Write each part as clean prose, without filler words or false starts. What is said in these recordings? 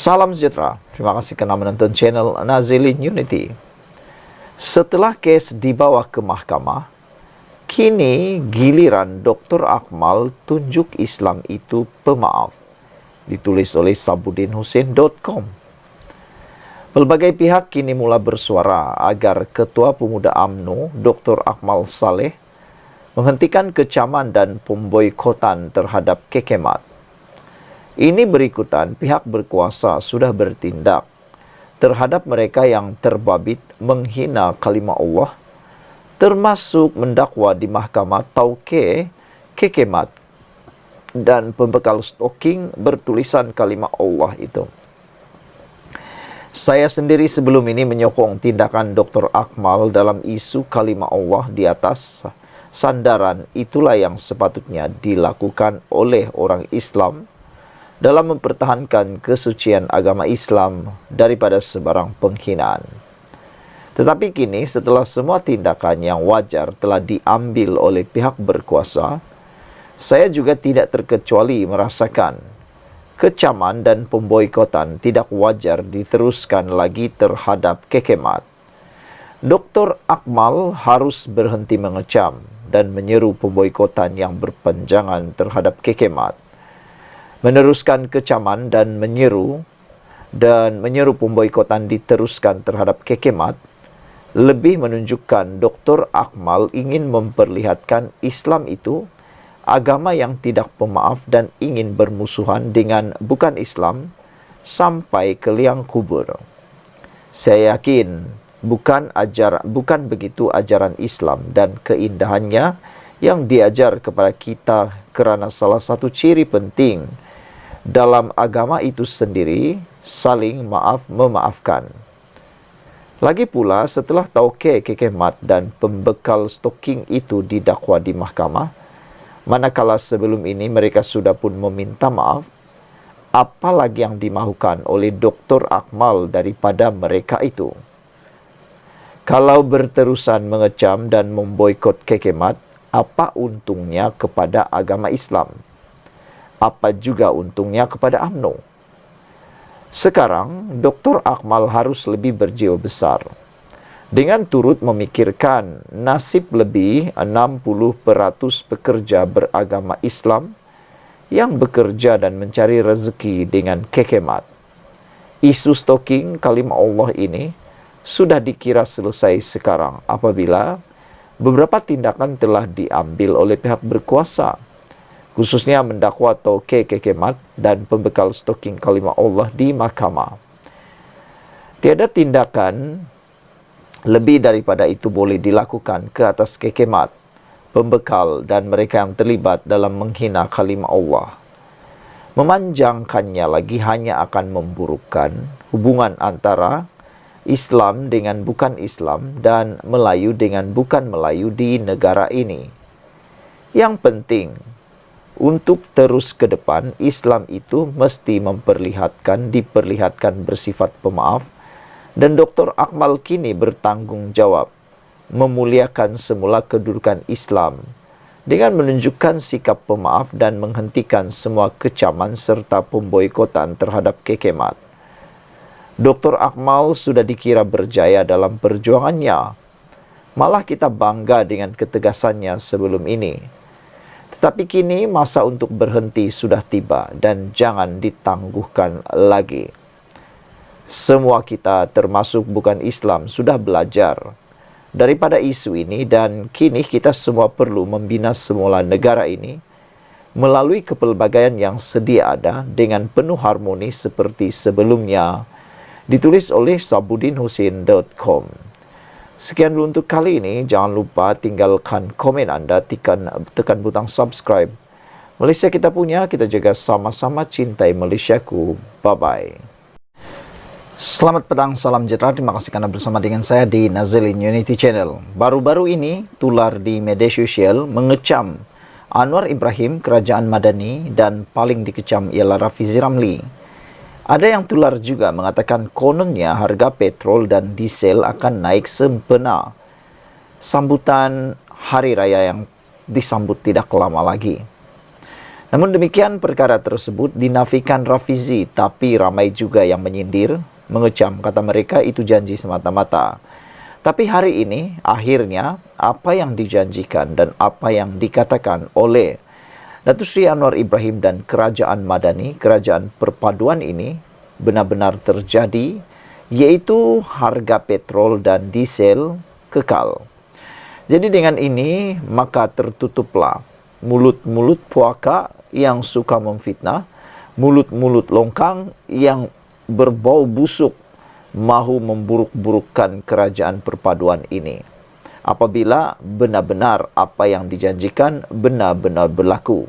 Salam sejahtera, terima kasih kerana menonton channel Nazilin Unity. Setelah kes dibawa ke mahkamah, kini giliran Dr. Akmal tunjuk Islam itu pemaaf. Ditulis oleh sabudinhusain.com. Pelbagai pihak kini mula bersuara agar Ketua Pemuda UMNO Dr. Akmal Saleh menghentikan kecaman dan pemboikotan terhadap Kekemat. Ini berikutan pihak berkuasa sudah bertindak terhadap mereka yang terbabit menghina kalimah Allah, termasuk mendakwa di Mahkamah Tauke Kekemat dan pembekal stoking bertulisan kalimah Allah itu. Saya sendiri sebelum ini menyokong tindakan Dr. Akmal dalam isu kalimah Allah di atas sandaran itulah yang sepatutnya dilakukan oleh orang Islam dalam mempertahankan kesucian agama Islam daripada sebarang penghinaan. Tetapi kini setelah semua tindakan yang wajar telah diambil oleh pihak berkuasa, saya juga tidak terkecuali merasakan kecaman dan pemboikotan tidak wajar diteruskan lagi terhadap Kekemat. Dr. Akmal harus berhenti mengecam dan menyeru pemboikotan yang berpanjangan terhadap Kekemat. Meneruskan kecaman dan menyeru pemboikotan diteruskan terhadap Kekemat lebih menunjukkan Dr. Akmal ingin memperlihatkan Islam itu agama yang tidak pemaaf dan ingin bermusuhan dengan bukan Islam sampai ke liang kubur. Saya yakin bukan begitu ajaran Islam dan keindahannya yang diajar kepada kita, kerana salah satu ciri penting dalam agama itu sendiri saling memaafkan. Lagi pula setelah Tauke Kekemat dan pembekal stoking itu didakwa di mahkamah, manakala sebelum ini mereka sudah pun meminta maaf, apalagi yang dimahukan oleh Dr. Akmal daripada mereka itu? Kalau berterusan mengecam dan memboikot Kekemat, apa untungnya kepada agama Islam? Apa juga untungnya kepada UMNO? Sekarang, Dr. Akmal harus lebih berjiwa besar dengan turut memikirkan nasib lebih 60% pekerja beragama Islam yang bekerja dan mencari rezeki dengan Kekemat. Isu stoking kalimah Allah ini sudah dikira selesai sekarang apabila beberapa tindakan telah diambil oleh pihak berkuasa, khususnya mendakwa Tauke Kekemat dan pembekal stoking kalimah Allah di mahkamah. Tiada tindakan lebih daripada itu boleh dilakukan ke atas Kekemat, pembekal dan mereka yang terlibat dalam menghina kalimah Allah. Memanjangkannya lagi hanya akan memburukkan hubungan antara Islam dengan bukan Islam dan Melayu dengan bukan Melayu di negara ini. Yang penting, untuk terus ke depan, Islam itu mesti diperlihatkan bersifat pemaaf, dan Dr. Akmal kini bertanggung jawab memuliakan semula kedudukan Islam dengan menunjukkan sikap pemaaf dan menghentikan semua kecaman serta pemboikotan terhadap Kekemat. Dr. Akmal sudah dikira berjaya dalam perjuangannya. Malah kita bangga dengan ketegasannya sebelum ini. Tetapi kini masa untuk berhenti sudah tiba dan jangan ditangguhkan lagi. Semua kita termasuk bukan Islam sudah belajar daripada isu ini dan kini kita semua perlu membina semula negara ini melalui kepelbagaian yang sedia ada dengan penuh harmoni seperti sebelumnya. Ditulis oleh sabudinhusain.com. Sekian dulu untuk kali ini. Jangan lupa tinggalkan komen anda, tekan butang subscribe. Malaysia kita punya, kita jaga sama-sama cintai Malaysiaku. Bye-bye. Selamat petang, salam sejahtera. Terima kasih kerana bersama dengan saya di Nazilin Unity Channel. Baru-baru ini tular di media sosial mengecam Anwar Ibrahim, Kerajaan Madani, dan paling dikecam ialah Rafizi Ramli. Ada yang tular juga mengatakan kononnya harga petrol dan diesel akan naik sempena sambutan hari raya yang disambut tidak lama lagi. Namun demikian, perkara tersebut dinafikan Rafizi, tapi ramai juga yang menyindir, mengecam, kata mereka itu janji semata-mata. Tapi hari ini, akhirnya, apa yang dijanjikan dan apa yang dikatakan oleh Datuk Seri Anwar Ibrahim dan Kerajaan Madani, Kerajaan Perpaduan ini, benar-benar terjadi, yaitu harga petrol dan diesel kekal. Jadi dengan ini, maka tertutuplah mulut-mulut puaka yang suka memfitnah, mulut-mulut longkang yang berbau busuk mahu memburuk-burukkan kerajaan perpaduan ini. Apabila benar-benar apa yang dijanjikan benar-benar berlaku.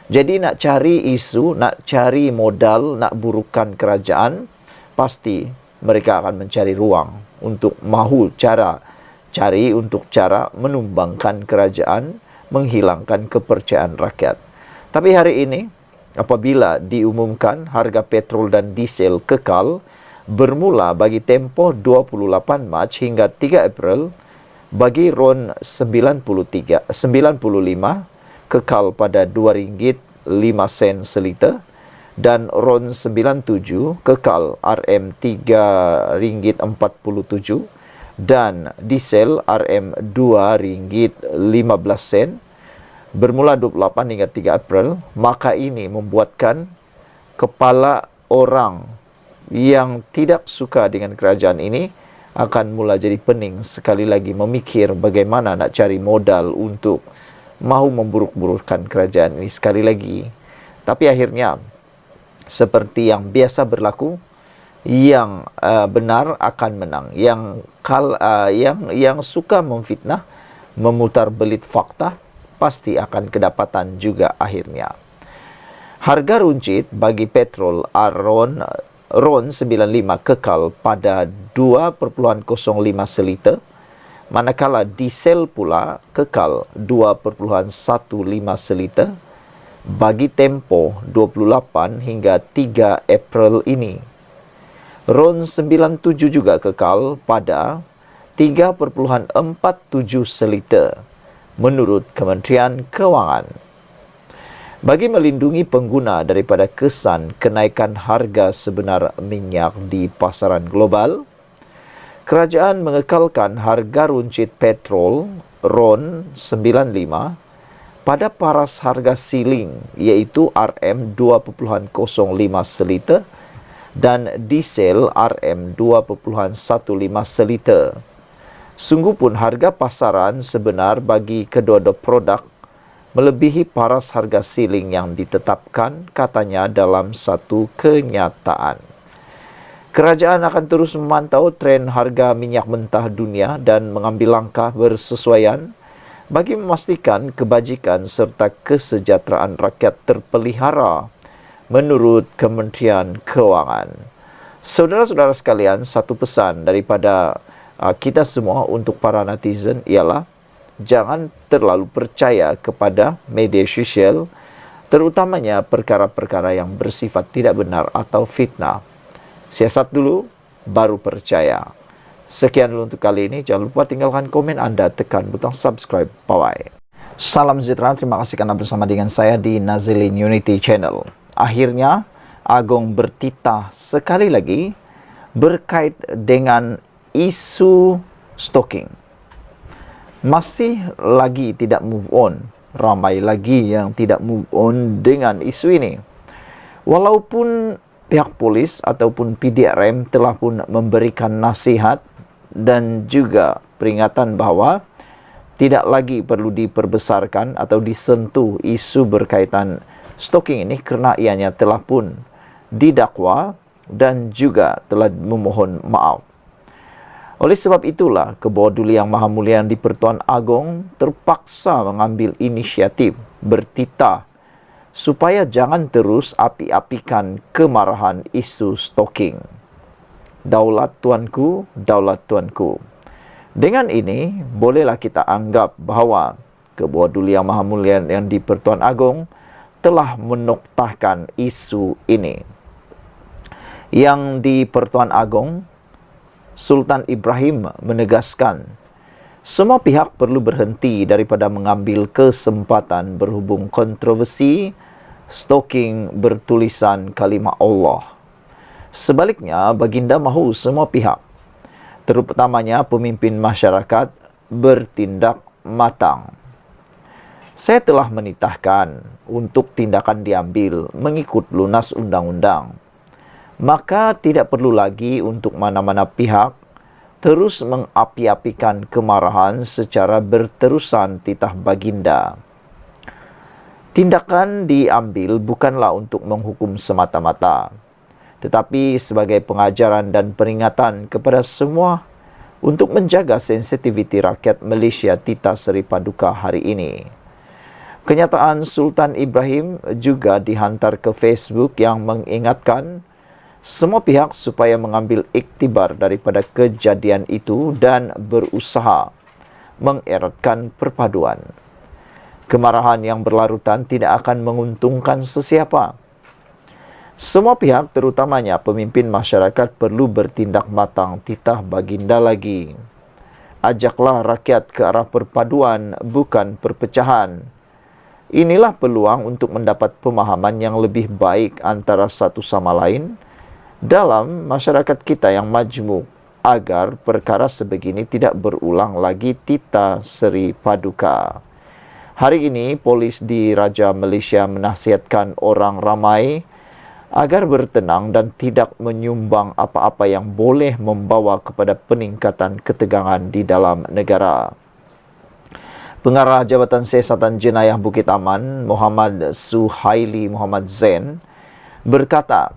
Jadi nak cari isu, nak cari modal, nak burukkan kerajaan, pasti mereka akan mencari ruang untuk mahu cari untuk cara menumbangkan kerajaan, menghilangkan kepercayaan rakyat. Tapi hari ini, apabila diumumkan harga petrol dan diesel kekal, bermula bagi tempoh 28 Mac hingga 3 April, bagi RON 95 kekal pada RM2.05 seliter, dan RON 97 kekal RM RM3.47, dan diesel RM RM2.15 bermula 28 hingga 3 April. Maka ini membuatkan kepala orang yang tidak suka dengan kerajaan ini akan mula jadi pening, sekali lagi memikir bagaimana nak cari modal untuk mahu memburuk-burukkan kerajaan ini sekali lagi. Tapi akhirnya, seperti yang biasa berlaku, yang benar akan menang. Yang suka memfitnah, memutar belit fakta, pasti akan kedapatan juga akhirnya. Harga runcit bagi petrol RON 95 kekal pada 2,05 seliter, manakala diesel pula kekal 2,15 seliter bagi tempoh 28 hingga 3 April ini. RON 97 juga kekal pada 3,47 seliter menurut Kementerian Kewangan. Bagi melindungi pengguna daripada kesan kenaikan harga sebenar minyak di pasaran global, kerajaan mengekalkan harga runcit petrol RON 95 pada paras harga siling, iaitu RM2.05 seliter dan diesel RM2.15 seliter. Sungguh pun harga pasaran sebenar bagi kedua-dua produk melebihi paras harga siling yang ditetapkan, katanya dalam satu kenyataan. Kerajaan akan terus memantau tren harga minyak mentah dunia dan mengambil langkah bersesuaian bagi memastikan kebajikan serta kesejahteraan rakyat terpelihara menurut Kementerian Kewangan. Saudara-saudara sekalian, satu pesan daripada kita semua untuk para netizen ialah jangan terlalu percaya kepada media sosial, terutamanya perkara-perkara yang bersifat tidak benar atau fitnah. Siasat dulu, baru percaya. Sekian dulu untuk kali ini. Jangan lupa tinggalkan komen Anda, tekan butang subscribe. Bye-bye. Salam sejahtera, terima kasih karena bersama dengan saya di Nazilin Unity Channel. Akhirnya, Agong bertitah sekali lagi berkait dengan isu stalking. Masih lagi tidak move on. Ramai lagi yang tidak move on dengan isu ini. Walaupun pihak polis ataupun PDRM telah pun memberikan nasihat dan juga peringatan bahawa tidak lagi perlu diperbesarkan atau disentuh isu berkaitan stalking ini kerana ianya telah pun didakwa dan juga telah memohon maaf. Oleh sebab itulah, Kebawah Duli Yang Maha Mulia di Pertuan Agong terpaksa mengambil inisiatif bertitah supaya jangan terus api-apikan kemarahan isu stalking. Daulat tuanku, daulat tuanku. Dengan ini, bolehlah kita anggap bahawa Kebawah Duli Yang Maha Mulia yang di Pertuan Agong telah menoktahkan isu ini. Yang di Pertuan Agong, Sultan Ibrahim menegaskan, semua pihak perlu berhenti daripada mengambil kesempatan berhubung kontroversi stalking bertulisan kalimat Allah. Sebaliknya, baginda mahu semua pihak, terutamanya pemimpin masyarakat, bertindak matang. Saya telah menitahkan untuk tindakan diambil mengikut lunas undang-undang. Maka tidak perlu lagi untuk mana-mana pihak terus mengapi-apikan kemarahan secara berterusan, titah baginda. Tindakan diambil bukanlah untuk menghukum semata-mata, tetapi sebagai pengajaran dan peringatan kepada semua untuk menjaga sensitiviti rakyat Malaysia Tita Seri Paduka hari ini. Kenyataan Sultan Ibrahim juga dihantar ke Facebook yang mengingatkan semua pihak supaya mengambil iktibar daripada kejadian itu dan berusaha mengeratkan perpaduan. Kemarahan yang berlarutan tidak akan menguntungkan sesiapa. Semua pihak, terutamanya pemimpin masyarakat, perlu bertindak matang, titah baginda lagi. Ajaklah rakyat ke arah perpaduan, bukan perpecahan. Inilah peluang untuk mendapat pemahaman yang lebih baik antara satu sama lain dalam masyarakat kita yang majmuk, agar perkara sebegini tidak berulang lagi, Tita Seri Paduka. Hari ini, polis di Raja Malaysia menasihatkan orang ramai agar bertenang dan tidak menyumbang apa-apa yang boleh membawa kepada peningkatan ketegangan di dalam negara. Pengarah Jabatan Siasatan Jenayah Bukit Aman, Muhammad Suhaili Muhammad Zain, berkata,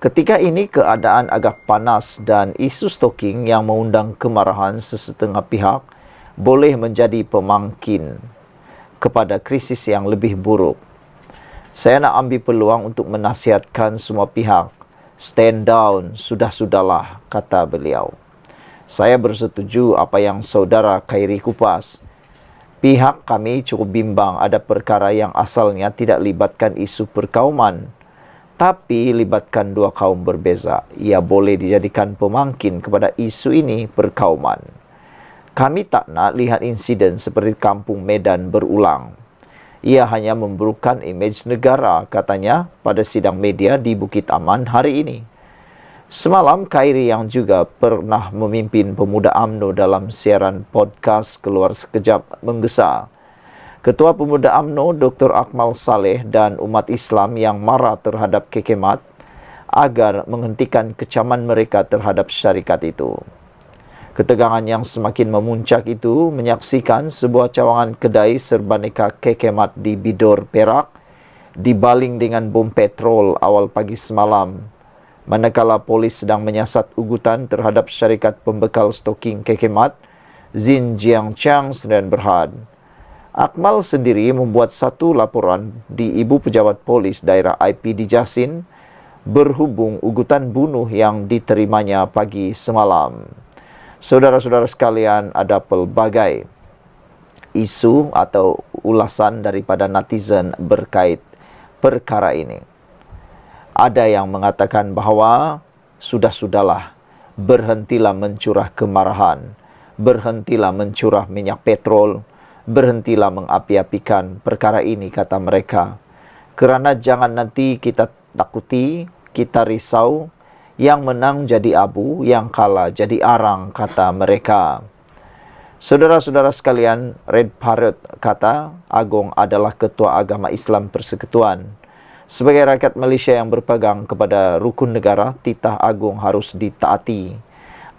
ketika ini keadaan agak panas dan isu stalking yang mengundang kemarahan sesetengah pihak boleh menjadi pemangkin kepada krisis yang lebih buruk. Saya nak ambil peluang untuk menasihatkan semua pihak. Stand down, sudah-sudahlah, kata beliau. Saya bersetuju apa yang saudara Khairi kupas. Pihak kami cukup bimbang ada perkara yang asalnya tidak libatkan isu perkauman, tapi libatkan dua kaum berbeza. Ia boleh dijadikan pemangkin kepada isu ini, perkauman. Kami tak nak lihat insiden seperti Kampung Medan berulang. Ia hanya memburukkan imej negara, katanya pada sidang media di Bukit Aman hari ini. Semalam, Khairi yang juga pernah memimpin Pemuda UMNO dalam siaran podcast Keluar Sekejap menggesa. Ketua Pemuda UMNO Dr. Akmal Saleh dan umat Islam yang marah terhadap kekemat agar menghentikan kecaman mereka terhadap syarikat itu. Ketegangan yang semakin memuncak itu menyaksikan sebuah cawangan kedai serbaneka kekemat di Bidor, Perak dibaling dengan bom petrol awal pagi semalam, manakala polis sedang menyiasat ugutan terhadap syarikat pembekal stoking kekemat Zin Jiang Chang Sdn Berhad. Akmal sendiri membuat satu laporan di Ibu Pejabat Polis Daerah IPD Jasin berhubung ugutan bunuh yang diterimanya pagi semalam. Saudara-saudara sekalian, ada pelbagai isu atau ulasan daripada netizen berkait perkara ini. Ada yang mengatakan bahawa sudah-sudahlah, berhentilah mencurah kemarahan, berhentilah mencurah minyak petrol, berhentilah mengapi-apikan perkara ini, kata mereka. Kerana jangan nanti kita takuti, kita risau, yang menang jadi abu, yang kalah jadi arang, kata mereka. Saudara-saudara sekalian, Red Parrot kata, Agong adalah Ketua Agama Islam Persekutuan. Sebagai rakyat Malaysia yang berpegang kepada rukun negara, titah Agong harus ditaati.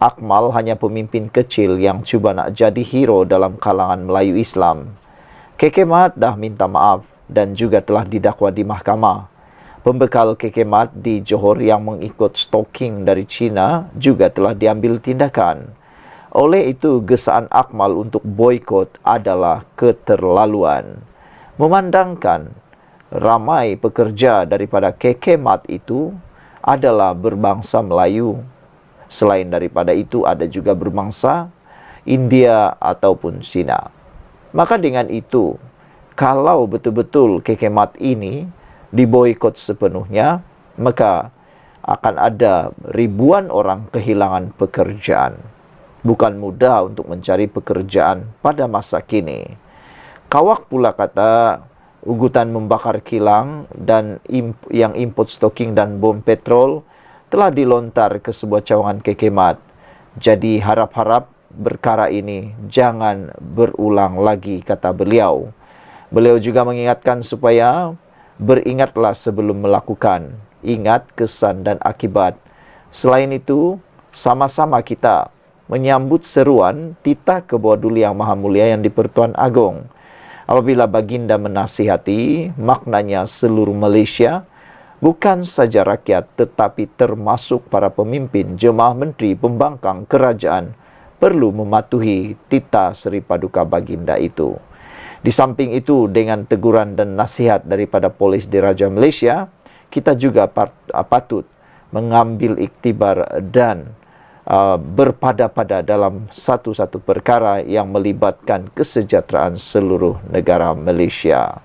Akmal hanya pemimpin kecil yang cuba nak jadi hero dalam kalangan Melayu Islam. Kekemat dah minta maaf dan juga telah didakwa di mahkamah. Pembekal kekemat di Johor yang mengikut stalking dari China juga telah diambil tindakan. Oleh itu, gesaan Akmal untuk boikot adalah keterlaluan. Memandangkan ramai pekerja daripada kekemat itu adalah berbangsa Melayu. Selain daripada itu, ada juga berbangsa India ataupun Cina. Maka dengan itu, kalau betul-betul kekemat ini diboikot sepenuhnya, maka akan ada ribuan orang kehilangan pekerjaan. Bukan mudah untuk mencari pekerjaan pada masa kini. Kawak pula kata, ugutan membakar kilang dan yang import stocking dan bom petrol telah dilontar ke sebuah cawangan kekemat. Jadi harap-harap perkara ini jangan berulang lagi, kata beliau. Beliau juga mengingatkan supaya beringatlah sebelum melakukan, ingat kesan dan akibat. Selain itu, sama-sama kita menyambut seruan titah ke bawah Duli Yang Maha Mulia yang di-Pertuan Agong. Apabila baginda menasihati, maknanya seluruh Malaysia, bukan saja rakyat tetapi termasuk para pemimpin, jemaah, menteri, pembangkang kerajaan perlu mematuhi titah Seri Paduka Baginda itu. Di samping itu, dengan teguran dan nasihat daripada Polis Diraja Malaysia, kita juga patut mengambil iktibar dan berpada-pada dalam satu-satu perkara yang melibatkan kesejahteraan seluruh negara Malaysia.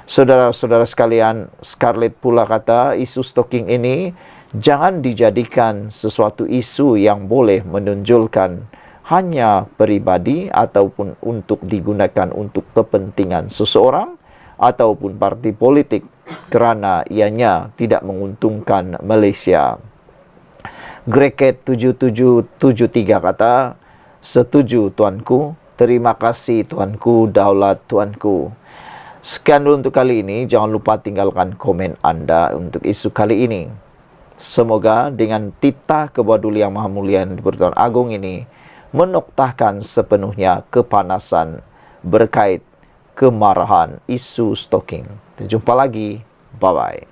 Saudara-saudara sekalian, Scarlett pula kata isu stalking ini jangan dijadikan sesuatu isu yang boleh menonjolkan hanya peribadi ataupun untuk digunakan untuk kepentingan seseorang ataupun parti politik kerana ianya tidak menguntungkan Malaysia. Greket 7773 kata, setuju tuanku, terima kasih tuanku, daulat tuanku. Sekian dulu untuk kali ini, jangan lupa tinggalkan komen anda untuk isu kali ini. Semoga dengan titah ke bawah Duli Yang Maha Mulia di Pertuan Agong ini menoktahkan sepenuhnya kepanasan berkait kemarahan isu stalking. Jumpa lagi, bye-bye.